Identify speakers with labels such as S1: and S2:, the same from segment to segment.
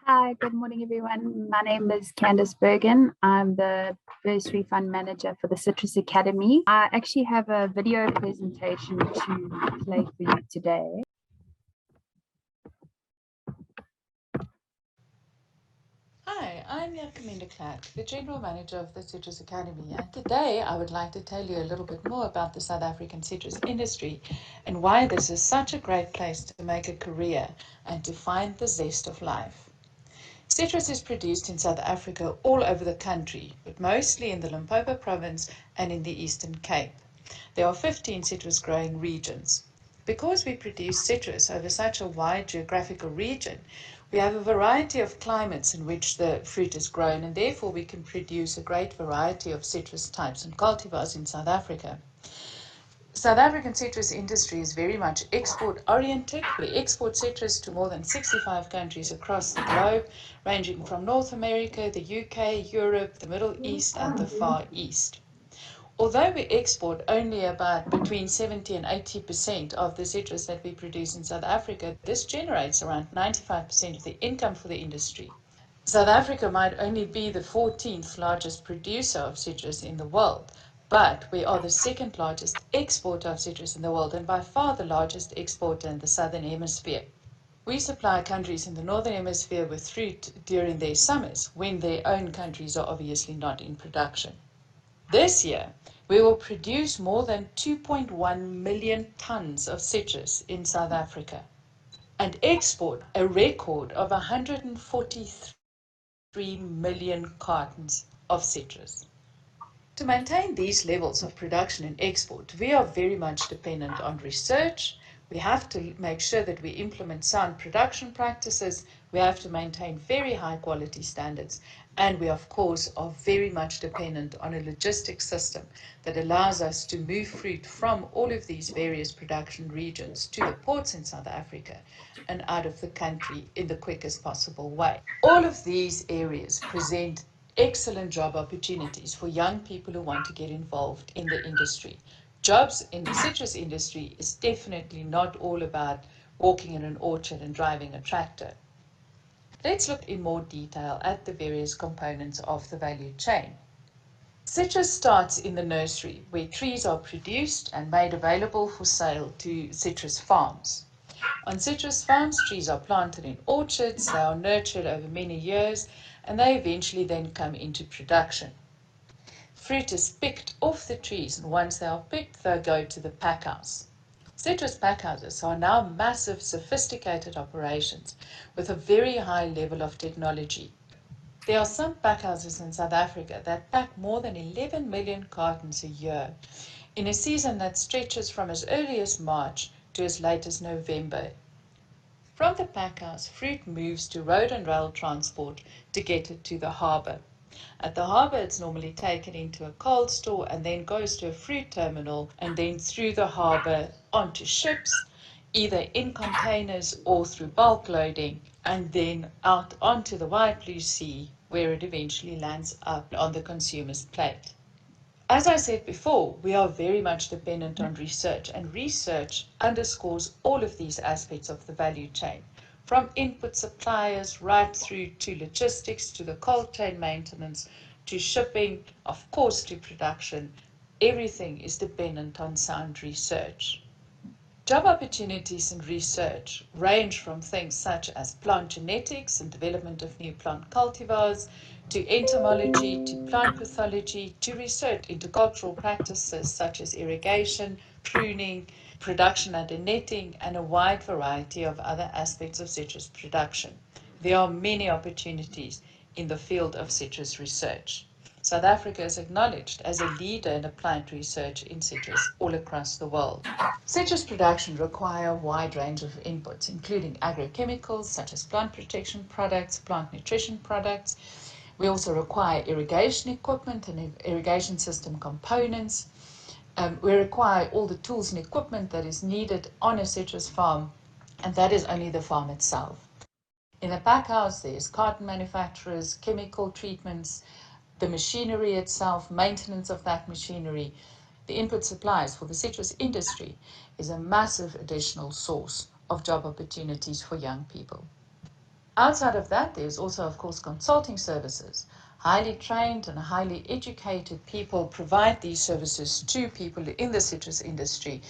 S1: Hi, good morning, everyone. My name is Candice Bergen. I'm the Bursary Fund Manager for the Citrus Academy. I actually have a video presentation to play for you today.
S2: Hi, I'm Jacomien Klerk, the General Manager of the Citrus Academy, and today I would like to tell you a little bit more about the South African citrus industry and why this is such a great place to make a career and to find the zest of life. Citrus is produced in South Africa all over the country, but mostly in the Limpopo province and in the Eastern Cape. There are 15 citrus growing regions. Because we produce citrus over such a wide geographical region, we have a variety of climates in which the fruit is grown, and therefore we can produce a great variety of citrus types and cultivars in South Africa. South African citrus industry is very much export oriented. We export citrus to more than 65 countries across the globe, ranging from North America, the UK, Europe, the Middle East, and the Far East. Although we export only about between 70 and 80% of the citrus that we produce in South Africa, this generates around 95% of the income for the industry. South Africa might only be the 14th largest producer of citrus in the world, but we are the second largest exporter of citrus in the world and by far the largest exporter in the Southern Hemisphere. We supply countries in the Northern Hemisphere with fruit during their summers, when their own countries are obviously not in production. This year, we will produce more than 2.1 million tons of citrus in South Africa and export a record of 143 million cartons of citrus. To maintain these levels of production and export, we are very much dependent on research. We have to make sure that we implement sound production practices. We have to maintain very high quality standards. And we, of course, are very much dependent on a logistics system that allows us to move fruit from all of these various production regions to the ports in South Africa and out of the country in the quickest possible way. All of these areas present excellent job opportunities for young people who want to get involved in the industry. Jobs in the citrus industry is definitely not all about walking in an orchard and driving a tractor. Let's look in more detail at the various components of the value chain. Citrus starts in the nursery, where trees are produced and made available for sale to citrus farms. On citrus farms, trees are planted in orchards, they are nurtured over many years, and they eventually then come into production. Fruit is picked off the trees, and once they are picked, they go to the packhouse. Citrus packhouses are now massive, sophisticated operations with a very high level of technology. There are some packhouses in South Africa that pack more than 11 million cartons a year in a season that stretches from as early as March to as late as November. From the packhouse, fruit moves to road and rail transport to get it to the harbour. At the harbour, it's normally taken into a cold store and then goes to a fruit terminal and then through the harbour onto ships, either in containers or through bulk loading, and then out onto the wide blue sea where it eventually lands up on the consumer's plate. As I said before, we are very much dependent on research, and research underscores all of these aspects of the value chain, from input suppliers right through to logistics, to the cold chain maintenance, to shipping, of course, to production. Everything is dependent on sound research. Job opportunities in research range from things such as plant genetics and development of new plant cultivars, to entomology, to plant pathology, to research into cultural practices such as irrigation, pruning, production under netting, and a wide variety of other aspects of citrus production. There are many opportunities in the field of citrus research. South Africa is acknowledged as a leader in applied research in citrus all across the world. Citrus production requires a wide range of inputs, including agrochemicals such as plant protection products, plant nutrition products. We also require irrigation equipment and irrigation system components. We require all the tools and equipment that is needed on a citrus farm, and that is only the farm itself. In the packhouse, there's carton manufacturers, chemical treatments, the machinery itself, maintenance of that machinery. The input supplies for the citrus industry is a massive additional source of job opportunities for young people. Outside of that, there's also, of course, consulting services. Highly trained and highly educated people provide these services to people in the citrus industry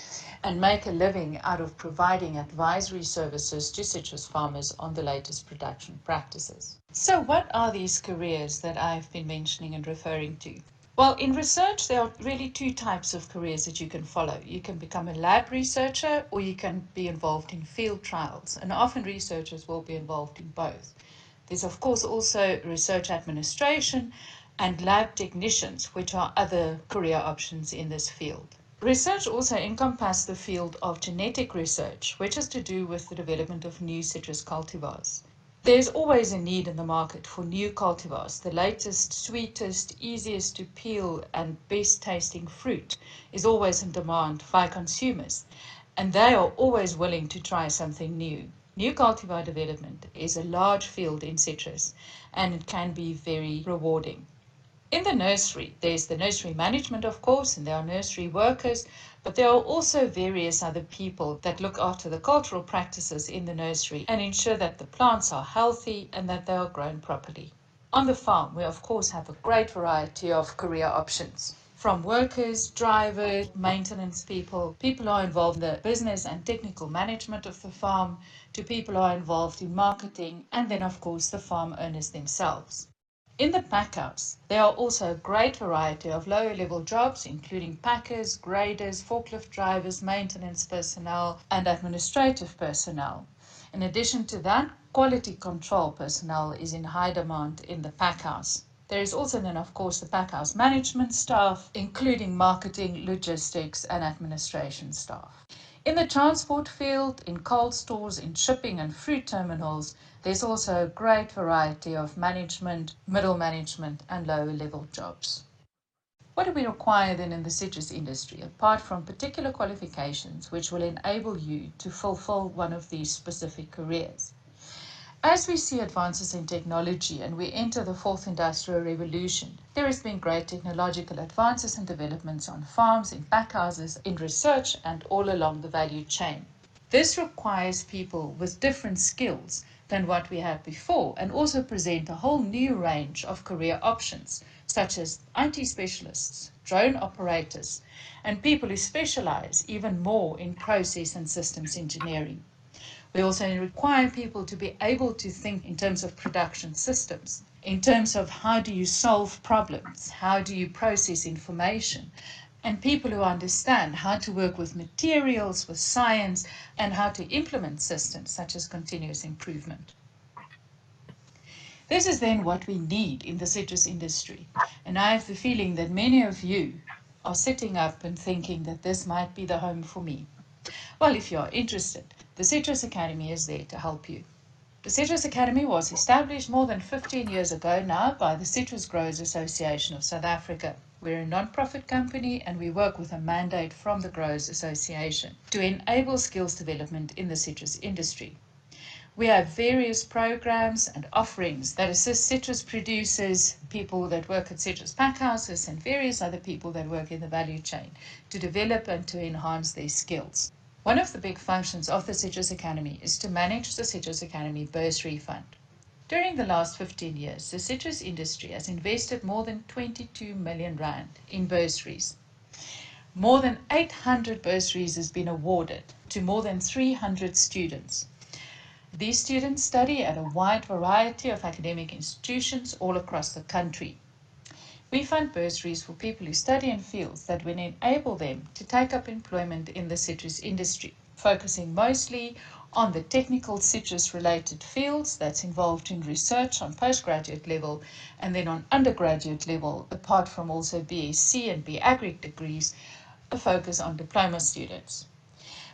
S2: and make a living out of providing advisory services to citrus farmers on the latest production practices. So what are these careers that I've been mentioning and referring to? Well, in research, there are really two types of careers that you can follow. You can become a lab researcher or you can be involved in field trials, and often researchers will be involved in both. There's, of course, also research administration and lab technicians, which are other career options in this field. Research also encompasses the field of genetic research, which has to do with the development of new citrus cultivars. There's always a need in the market for new cultivars. The latest, sweetest, easiest to peel and best tasting fruit is always in demand by consumers, and they are always willing to try something new. New cultivar development is a large field in citrus, and it can be very rewarding. In the nursery, there's the nursery management, of course, and there are nursery workers, but there are also various other people that look after the cultural practices in the nursery and ensure that the plants are healthy and that they are grown properly. On the farm, we of course have a great variety of career options. From workers, drivers, maintenance people, people who are involved in the business and technical management of the farm, to people who are involved in marketing, and then of course the farm owners themselves. In the packhouse, there are also a great variety of lower level jobs, including packers, graders, forklift drivers, maintenance personnel, and administrative personnel. In addition to that, quality control personnel is in high demand in the packhouse. There is also then, of course, the packhouse management staff, including marketing, logistics, and administration staff. In the transport field, in cold stores, in shipping and fruit terminals, there's also a great variety of management, middle management, and lower level jobs. What do we require then in the citrus industry, apart from particular qualifications which will enable you to fulfill one of these specific careers? As we see advances in technology and we enter the fourth industrial revolution, there has been great technological advances and developments on farms, in packhouses, in research, and all along the value chain. This requires people with different skills than what we had before and also present a whole new range of career options, such as IT specialists, drone operators, and people who specialize even more in process and systems engineering. We also require people to be able to think in terms of production systems, in terms of how do you solve problems, how do you process information, and people who understand how to work with materials, with science, and how to implement systems such as continuous improvement. This is then what we need in the citrus industry, and I have the feeling that many of you are sitting up and thinking that this might be the home for me. Well, if you are interested, the Citrus Academy is there to help you. The Citrus Academy was established more than 15 years ago now by the Citrus Growers Association of South Africa. We're a non-profit company and we work with a mandate from the Growers Association to enable skills development in the citrus industry. We have various programs and offerings that assist citrus producers, people that work at citrus packhouses, and various other people that work in the value chain to develop and to enhance their skills. One of the big functions of the Citrus Academy is to manage the Citrus Academy Bursary Fund. During the last 15 years, the citrus industry has invested more than 22 million rand in bursaries. More than 800 bursaries has been awarded to more than 300 students. These students study at a wide variety of academic institutions all across the country. We fund bursaries for people who study in fields that will enable them to take up employment in the citrus industry, focusing mostly on the technical citrus-related fields that's involved in research on postgraduate level and then on undergraduate level, apart from also BSc and BAgric degrees, a focus on diploma students.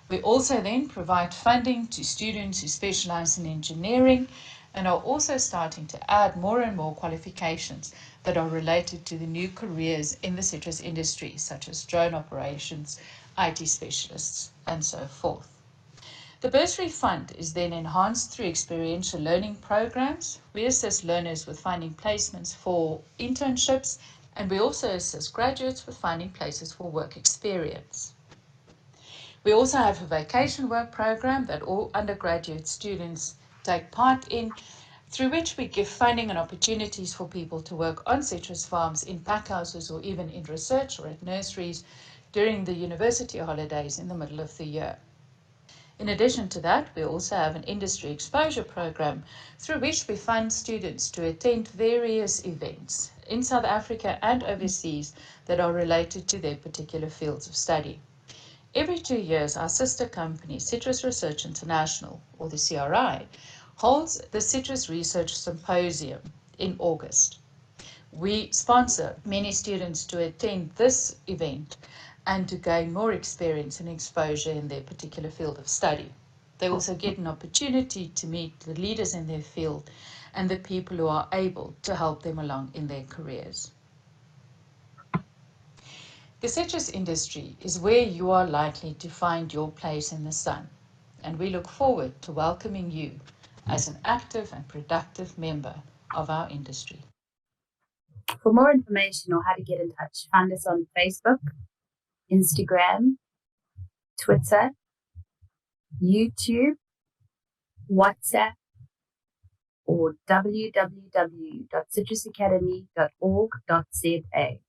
S2: We also then provide funding to students who specialize in engineering and are also starting to add more and more qualifications that are related to the new careers in the citrus industry, such as drone operations, IT specialists, and so forth. The bursary fund is then enhanced through experiential learning programs. We assist learners with finding placements for internships, and we also assist graduates with finding places for work experience. We also have a vacation work program that all undergraduate students take part in, through which we give funding and opportunities for people to work on citrus farms in packhouses or even in research or at nurseries during the university holidays in the middle of the year. In addition to that, we also have an industry exposure program through which we fund students to attend various events in South Africa and overseas that are related to their particular fields of study. Every 2 years, our sister company, Citrus Research International, or the CRI, holds the Citrus Research Symposium in August. We sponsor many students to attend this event and to gain more experience and exposure in their particular field of study. They also get an opportunity to meet the leaders in their field and the people who are able to help them along in their careers. The citrus industry is where you are likely to find your place in the sun, and we look forward to welcoming you as an active and productive member of our industry.
S1: For more information or how to get in touch, find us on Facebook, Instagram, Twitter, YouTube, WhatsApp, or www.citrusacademy.org.za.